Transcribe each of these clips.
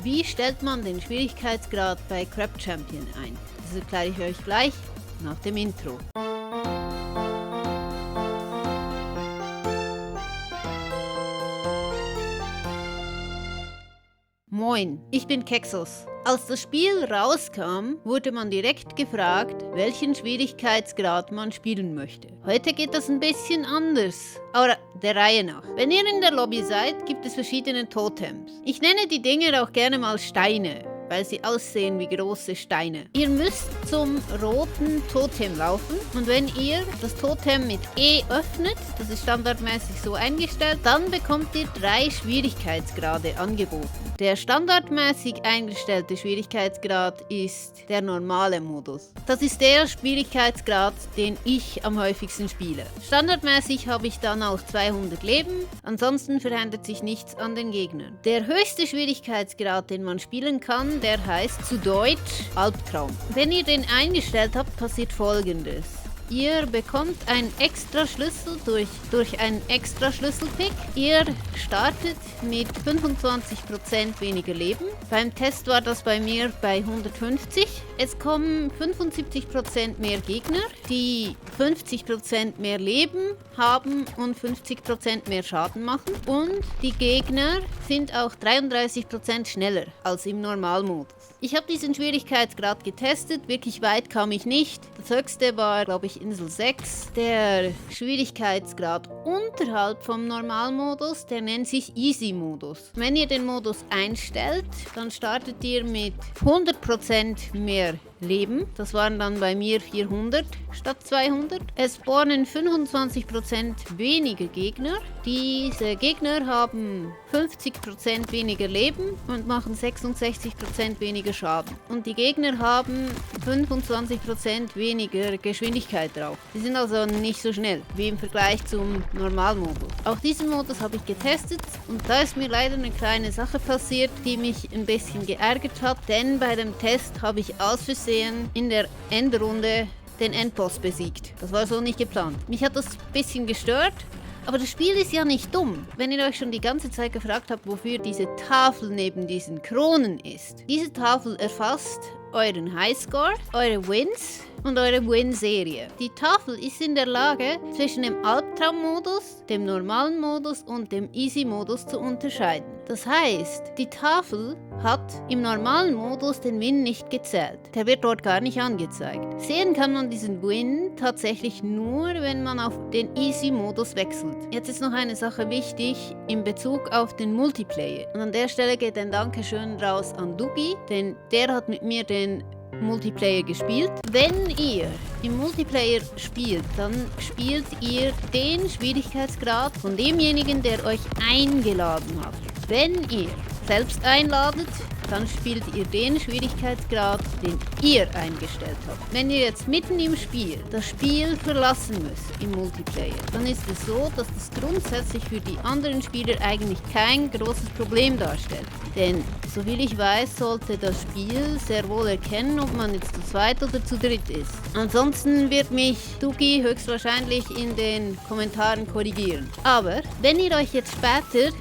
Wie stellt man den Schwierigkeitsgrad bei Crab Champion ein? Das erkläre ich euch gleich nach dem Intro. Moin, ich bin Kexos. Als das Spiel rauskam, wurde man direkt gefragt, welchen Schwierigkeitsgrad man spielen möchte. Heute geht das ein bisschen anders, aber der Reihe nach. Wenn ihr in der Lobby seid, gibt es verschiedene Totems. Ich nenne die Dinger auch gerne mal Steine, weil sie aussehen wie große Steine. Ihr müsst zum roten Totem laufen und wenn ihr das Totem mit E öffnet, das ist standardmäßig so eingestellt, dann bekommt ihr 3 Schwierigkeitsgrade angeboten. Der standardmäßig eingestellte Schwierigkeitsgrad ist der normale Modus. Das ist der Schwierigkeitsgrad, den ich am häufigsten spiele. Standardmäßig habe ich dann auch 200 Leben, ansonsten verändert sich nichts an den Gegnern. Der höchste Schwierigkeitsgrad, den man spielen kann, der heißt zu Deutsch Albtraum. Wenn ihr den eingestellt habt, passiert Folgendes. Ihr bekommt einen extra Schlüssel durch einen extra Schlüsselpick. Ihr startet mit 25% weniger Leben. Beim Test war das bei mir bei 150. Es kommen 75% mehr Gegner, die 50% mehr Leben haben und 50% mehr Schaden machen. Und die Gegner sind auch 33% schneller als im Normalmodus. Ich habe diesen Schwierigkeitsgrad getestet, wirklich weit kam ich nicht. Das höchste war, glaube ich, Insel 6. Der Schwierigkeitsgrad unterhalb vom Normalmodus, der nennt sich Easy-Modus. Wenn ihr den Modus einstellt, dann startet ihr mit 100% mehr Leben. Das waren dann bei mir 400 statt 200. Es spawnen 25% weniger Gegner. Diese Gegner haben 50% weniger Leben und machen 66% weniger Schaden. Und die Gegner haben 25% weniger Geschwindigkeit drauf. Die sind also nicht so schnell wie im Vergleich zum Normalmodus. Auch diesen Modus habe ich getestet und da ist mir leider eine kleine Sache passiert, die mich ein bisschen geärgert hat, denn bei dem Test habe ich aus Versehen in der Endrunde den Endboss besiegt. Das war so nicht geplant. Mich hat das ein bisschen gestört, aber das Spiel ist ja nicht dumm. Wenn ihr euch schon die ganze Zeit gefragt habt, wofür diese Tafel neben diesen Kronen ist. Diese Tafel erfasst euren Highscore, eure Wins und eure Win-Serie. Die Tafel ist in der Lage, zwischen dem Albtraum-Modus, dem normalen Modus und dem Easy-Modus zu unterscheiden. Das heißt, die Tafel hat im normalen Modus den Win nicht gezählt. Der wird dort gar nicht angezeigt. Sehen kann man diesen Win tatsächlich nur, wenn man auf den Easy-Modus wechselt. Jetzt ist noch eine Sache wichtig in Bezug auf den Multiplayer. Und an der Stelle geht ein Dankeschön raus an Dugi, denn der hat mit mir den Multiplayer gespielt. Wenn ihr im Multiplayer spielt, dann spielt ihr den Schwierigkeitsgrad von demjenigen, der euch eingeladen hat. Wenn ihr selbst einladet, dann spielt ihr den Schwierigkeitsgrad, den ihr eingestellt habt. Wenn ihr jetzt mitten im Spiel das Spiel verlassen müsst im Multiplayer, dann ist es so, dass das grundsätzlich für die anderen Spieler eigentlich kein großes Problem darstellt. Denn, soviel ich weiß, sollte das Spiel sehr wohl erkennen, ob man jetzt zu zweit oder zu dritt ist. Ansonsten wird mich Dugi höchstwahrscheinlich in den Kommentaren korrigieren. Aber, wenn ihr euch jetzt später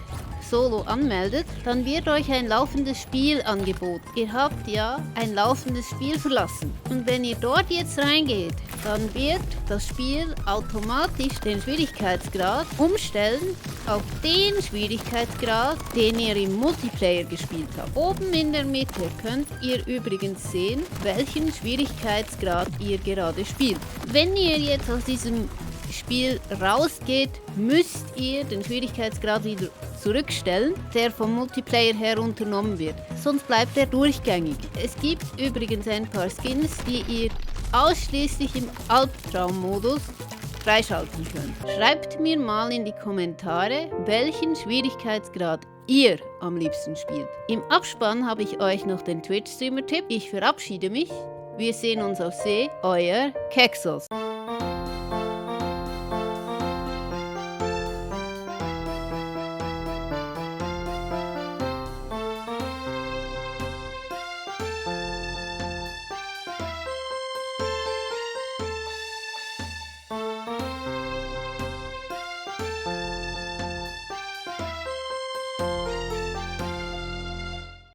Solo anmeldet, dann wird euch ein laufendes Spiel angeboten. Ihr habt ja ein laufendes Spiel verlassen. Und wenn ihr dort jetzt reingeht, dann wird das Spiel automatisch den Schwierigkeitsgrad umstellen auf den Schwierigkeitsgrad, den ihr im Multiplayer gespielt habt. Oben in der Mitte könnt ihr übrigens sehen, welchen Schwierigkeitsgrad ihr gerade spielt. Wenn ihr jetzt aus diesem Spiel rausgeht, müsst ihr den Schwierigkeitsgrad wieder zurückstellen, der vom Multiplayer her unternommen wird. Sonst bleibt er durchgängig. Es gibt übrigens ein paar Skins, die ihr ausschließlich im Albtraummodus freischalten könnt. Schreibt mir mal in die Kommentare, welchen Schwierigkeitsgrad ihr am liebsten spielt. Im Abspann habe ich euch noch den Twitch-Streamer-Tipp. Ich verabschiede mich. Wir sehen uns auf See, euer Kexos.